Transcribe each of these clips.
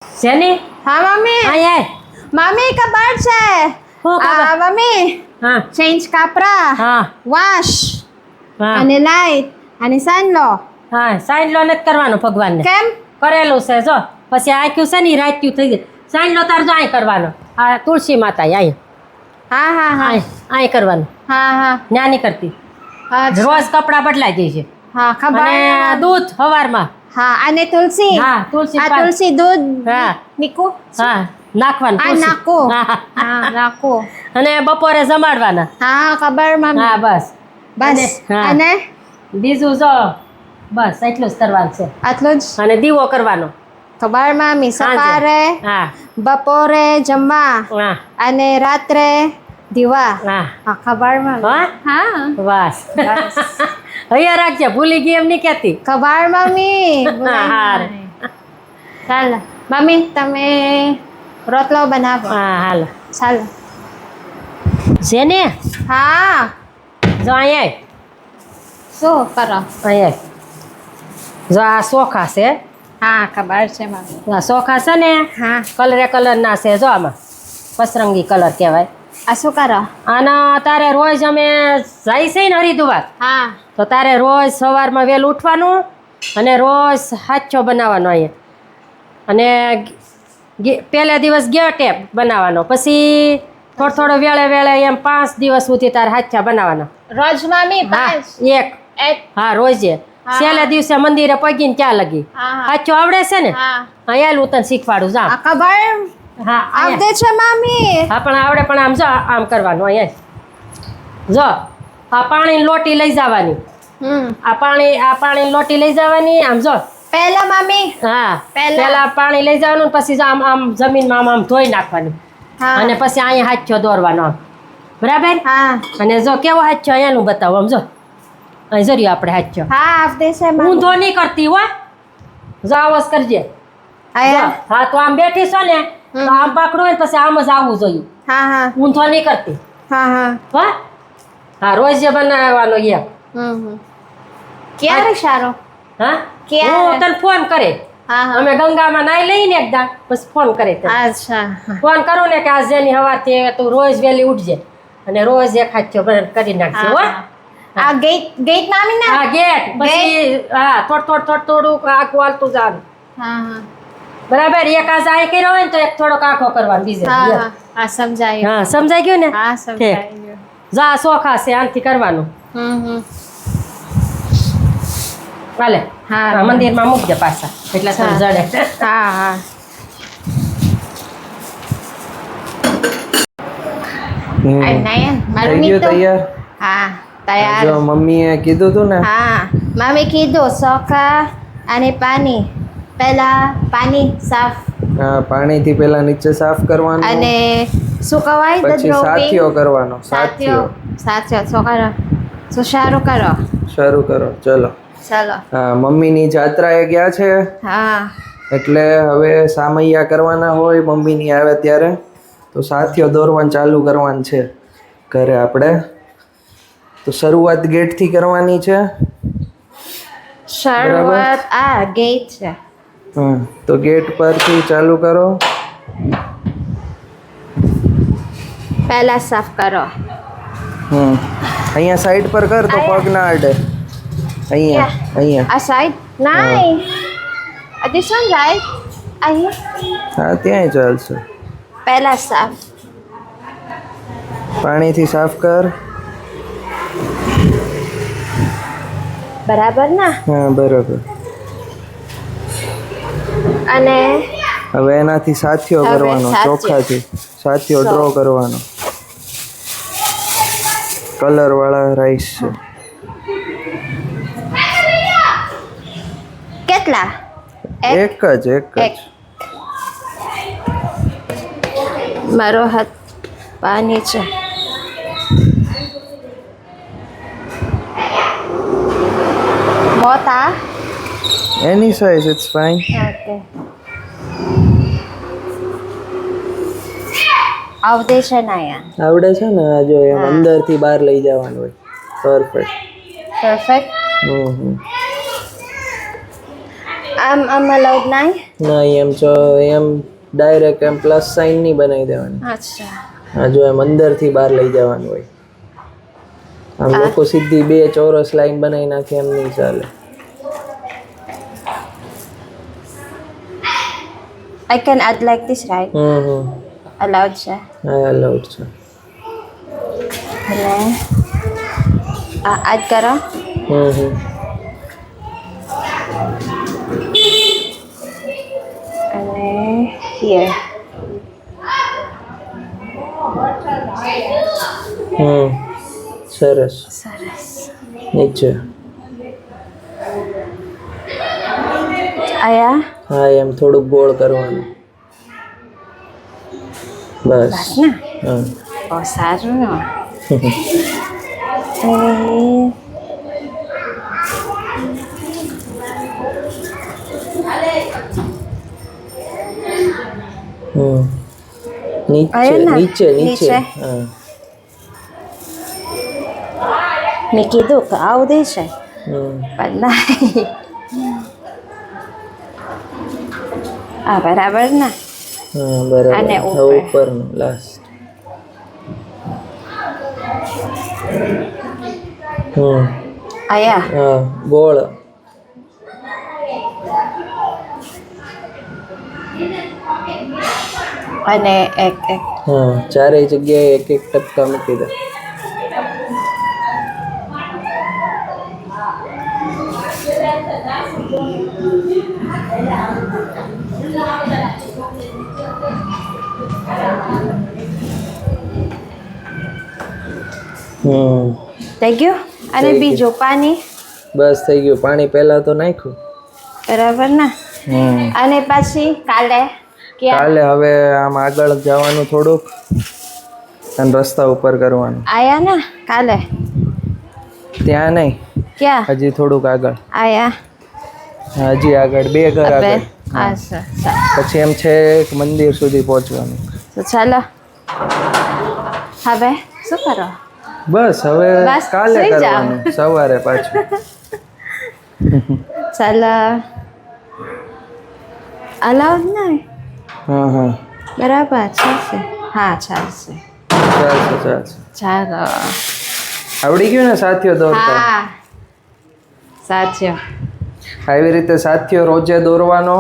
જેની हाँ मम्मी આય mummy cover છે હું ખબર મમ્મી હા ચેન્જ કાપરા હા વોશ હા અને લાઈટ અને સાંજલો હા સાઈન લો નથી કરવાનો ભગવાનને કેમ કરેલું છે જો પછી આખ્યું છે ને રાત્યું થઈ ગયું સાઈન લો તાર જો અહીં કરવાનો આ તુલસી માતા અહીં હા હા હા અહીં કરવાનું હા હા ન્યા નહીં કરતી અચ્છા. રોજ કપડાં બદલાઈ જાય છે હા ખબર અને દૂધ સવારમાં હા અને તુલસી હા, તુલસી આ પાન. તુલસી દૂધ હા. નીકુ હા નાખવાનું આ તુલસી. નાખો હા. હા નાખો અને બપોરે જમાડવાના હા ખબર મમ્મી હા બસ બસ હા. અને બીજું જો બસ એટલું જ કરવાનું છે આટલું જ અને દીવો કરવાનો ખબર મમ્મી સાંજે. સવારે હા બપોરે જમવા હા અને રાત્રે દીવા હા હા ખબર મમ્મી હા? હા બસ બસ. અહીંયા રાખજે ભૂલી ગઈ એમ નહીં કહેતી ખબર મમ્મી હાર. ચાલો મમ્મી તમે રોટલો બનાવો હા હાલ ચાલો જેને હા જો અહીંયા શું કરો અહીંયા જો આ સોખા છે હા ખબર છે મમ્મી આ સોખા છે ને હા કલરે કલરના છે જો આમાં પસરંગી કલર કહેવાય આ શું કરો અને તારે રોજ અમે જાય છે ને હરિદ્વાર હા તો તારે રોજ સવારમાં વહેલું ઉઠવાનું અને રોજ હાચો બનાવવાનો અહીંયા અને પહેલા દિવસ ગેટે બનાવવાનો પછી થોડો વેળે વેળે એમ 5 દિવસ સુધી તારે હાચા બનાવવાના રોજ મમ્મી હા પાંચ એક હા રોજે હા. છેલ્લા દિવસે મંદિરે પગીને ક્યાં લગી હા, હા. હાચો આવડે છે ને હા અહીંયા હું તને શીખવાડું જા આ ખબર હા આવડે અહીંયા. છે મમ્મી હા પણ આવડે પણ આમ જો આમ કરવાનું અહીંયા જો આ પાણીની લોટી લઈ જવાની આ પાણી લોટી લઈ જવાની આમ જો પહેલા મમ્મી હા પહેલા. પેલા પાણી લઈ જવાનું પછી જો આમ આમ જમીનમાં આમ ધોઈ નાખવાની હા અને પછી અહીંયા હાથો દોરવાનો આમ બરાબર હા અને જો કેવો હાથો અહીંયાનું બતાવો આમ જો અહીં જર્યો આપણે હાથો હા આવડે છે મમ્મી ઊંધો નહીં કરતી હો જો આવો જ કરજે જો. આયા હા તો આમ બેઠી છો ને તો આમ પકડો ને પછી આમ જ આવવું જોઈએ હા હા ઊંધો નહીં કરતી હા હા હા હા રોજ બનાવવાનો એક ક્યારે સારો હા ક્યારે? હું તને ફોન કરે હા હા અમે ગંગામાં નાઈ લઈને એકદા પછી ફોન કરે તને અચ્છા ફોન કરું ને કે આ જેની હવારથી તું રોજ વહેલી ઉઠજે અને રોજ એક હાથો કરી નાખજે હો આ ગેટ ગેટ મામી ના હા ગેટ પછી હા થોડુંક આખું હાલતું જવાનું હા હા બરાબર એક આ જાય કર્યો હોય ને તો એક થોડોક આખો કરવાનો બીજે હા હા હા સમજાયું હા સમજાઈ ગયું ને હા ઠીક. સમજાયું જા સોખા છે આનથી કરવાનું હાલે હા. હા મંદિરમાં મૂકજે પાછા એટલે તને હા. જડે હા હા આ નયન મારું થઈ ગયું મીઠું તૈયાર હા તૈયાર જો મમ્મીએ કીધું તું ને હા મમ્મી કીધું ચોખા અને પાણી પહેલા પાણી સાફ પાણીથી પેલા નીચે સાફ કરવાનું અને શું કહેવાય પછી સાથીઓ કરવાનો સાથીઓ સાથીઓ છોકરા શું સારું કરો શરૂ કરો ચલો ચાલો હા મમ્મીની જાત્રાએ ગયા છે હા એટલે હવે સામૈયા કરવાના હોય મમ્મીની આવે ત્યારે તો સાથીઓ દોરવાનું ચાલુ કરવાનું છે ઘરે આપણે તો શરૂઆત ગેટથી કરવાની છે શરૂઆત આ ગેટ છે હા તો ગેટ પરથી ચાલુ કરો પહેલા સાફ કરો અહીંયા સાઈડ પર કર તો પગ ના અડે અહીંયા અહીંયા આ સાઈડ નહીં this one right અહીં હા ત્યાંય ચાલશે પહેલા સાફ પાણીથી સાફ કર બરાબર ના હા બરાબર અને હવે એનાથી સાથીઓ હવે કરવાનો સાથીઓ. ચોખાથી સાથીઓ સો. ડ્રો કરવાનો કલર વાળા રાઈસ છે કેટલા એક જ એક મારો હાથ પાણી છે મોટા એની સાઈઝ ઇટ્સ ફાઇન ઓકે આવડે છે ને અહીંયા આવડે છે ને આ જો એમ હા. અંદરથી બહાર લઈ જવાનું હોય પરફેક્ટ પરફેક્ટ હમ આમ allowed નહીં નહીં એમ ડાયરેક્ટ એમ પ્લસ સાઇન નહીં બનાવી દેવાની. અચ્છા. હા જો એમ અંદરથી બહાર લઈ જવાનું હોય. આમ લોકો સીધી 2 ચોરસ લાઈન બનાવી નાખે એમ નહીં ચાલે. I can add like this, right? Allowed siya. હા અલાઉડ છે. Hello. Add karo? અને here. સરસ. સરસ. નીચે આયા? હા એમ થોડુંક ગોળ કરવાનું. બસ. ને? હા. Oh, સારું ને. નીચે આયા ને? નીચે નીચે. નીચે? હા. મેં કીધું કે આવું દે છે પણ નહીં. આ બરાબર ને? હા બરાબર. અને હવે ઉપર. ઉપરનું લાસ્ટ. આયા? હા ગોળ. અને એક હા ચારેય જગ્યાએ એક એક ટપકા મૂકી દે. થઈ ગયું? અને થઈ બીજું પાણી? બસ થઈ ગયું. પાણી પહેલા તો નાખ્યું. બરાબર ને? અને પછી કાલે ક્યાં? કાલે હવે આમ આગળ જવાનું થોડુંક અને રસ્તા ઉપર કરવાનું. આયા ને કાલે? ત્યાં નહીં, ક્યાં હજી થોડુંક આગળ. આયા? હજી આગળ 2 ઘર હવે આગળ. અચ્છા. પછી એમ છે એક મંદિર સુધી પહોંચવાનું. તો ચાલો હવે શું કરો? બસ હવે બસ કાલે સુઈ જાઓ. કરવાનું સવારે પાછું. ચાલો અલાઉડ નહીં? હા બરાબર ચાલશે. હા ચાલશે. ચાલશે. ચાલો. આવડી ગયું ને સાથીઓ દોરતા? હા સાચું. આવી રીતે સાથીઓ રોજે દોરવાનો,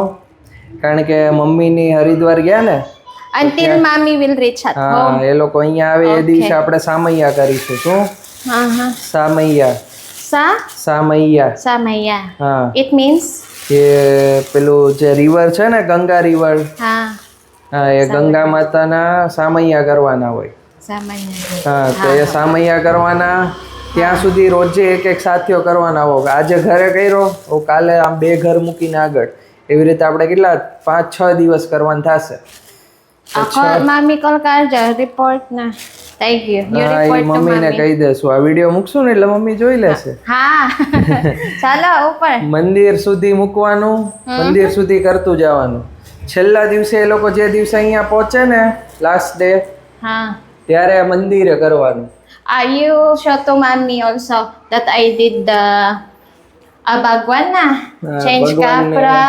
કારણ કે મમ્મીની હરિદ્વાર ગયા ને Until mommy will reach at હા home. એ લોકો અહીંયા આવે એ દિવસે આપણે સામૈયા કરીશું. શું સામૈયા? સામૈયા. Samaya. હા It means? એ પેલું જે રિવર છે ને ગંગા રિવર, હા હા એ ગંગા માતાના સામૈયા કરવાના હોય. Samaya. હા તો એ સામૈયા કરવાના. ત્યાં સુધી રોજે એક એક સાથીઓ કરવાના હોય. આજે ઘરે કર્યો તો કાલે આમ 2 ઘર મૂકીને આગળ. એવી રીતે આપણે કેટલા 5-6 દિવસ કરવાનું થશે. આખો મમ્મી કોલ કરજો રિપોર્ટ ના થઈ ગયું. You હા એ report to મમ્મીને mommy. કહી દેશું. આ વિડીયો મૂકશું ને એટલે મમ્મી જોઈ લેશે. હા ચાલો ઉપર. મંદિર સુધી મૂકવાનું, મંદિર સુધી કરતું જવાનું. છેલ્લા દિવસે એ લોકો જે દિવસે અહીંયા પહોંચે ને લાસ્ટ ડે, હા ત્યારે મંદિરે કરવાનું. you show to mommy also that I did the abagwan na change ભગવાનને- kapra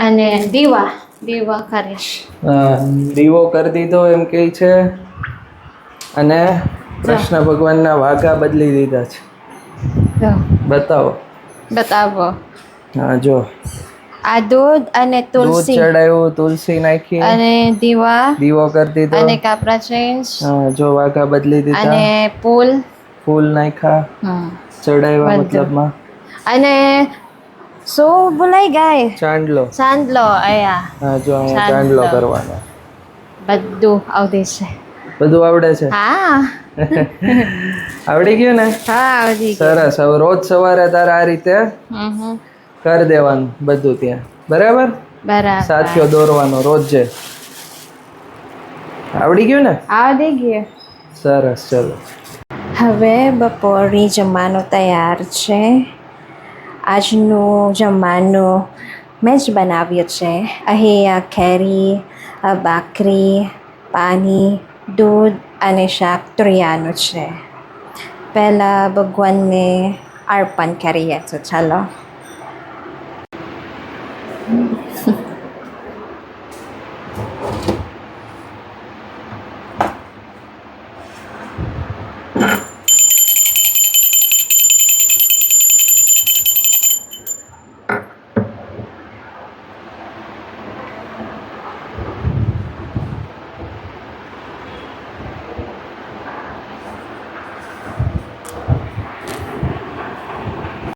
અને દીવા કરીશ. હા, દીવો કરી દીધો એમ કહે છે. અને કૃષ્ણ ભગવાનના વાઘા બદલી દીધા છે. જો બતાવો. બતાવો. હા જો આ દૂધ અને દૂધ તુલસી ચડાવ્યું, તુલસી નાખી, અને દીવા દીવો કરી દીધો. અને કાપરા ચેન્જ હા જો વાઘા બદલી દીધા, અને ફૂલ ફૂલ નાખ્યા, ચડાવ્યા બધું. મતલબમાં. અને શું ભૂલાઈ ગઈ? ચાંદલો. ચાંદલો. આયા હા જો અહીંયા ચાંદલો. ચાંદલો કરવાનો. બધું આવડે છે. બધું આવડે છે? હા આવડી ગયું ને? હા આવડી ગયું. સરસ. હવે રોજ સવારે તારે આ રીતે હમ. કરી દેવાનું બધું ત્યાં. બરાબર? બરાબર. સાથીઓ દોરવાનો રોજે. આવડી ગયું ને? આવડી ગયું. સરસ. ચલો હવે બપોરની જમવાનું તૈયાર છે. આજનું જમવાનું મેં જ બનાવ્યું છે. અહીંયા કેરી, ભાખરી, પાણી, દૂધ અને શાક ત્રિયાનું છે. પહેલાં ભગવાનને અર્પણ કરીએ તો ચાલો.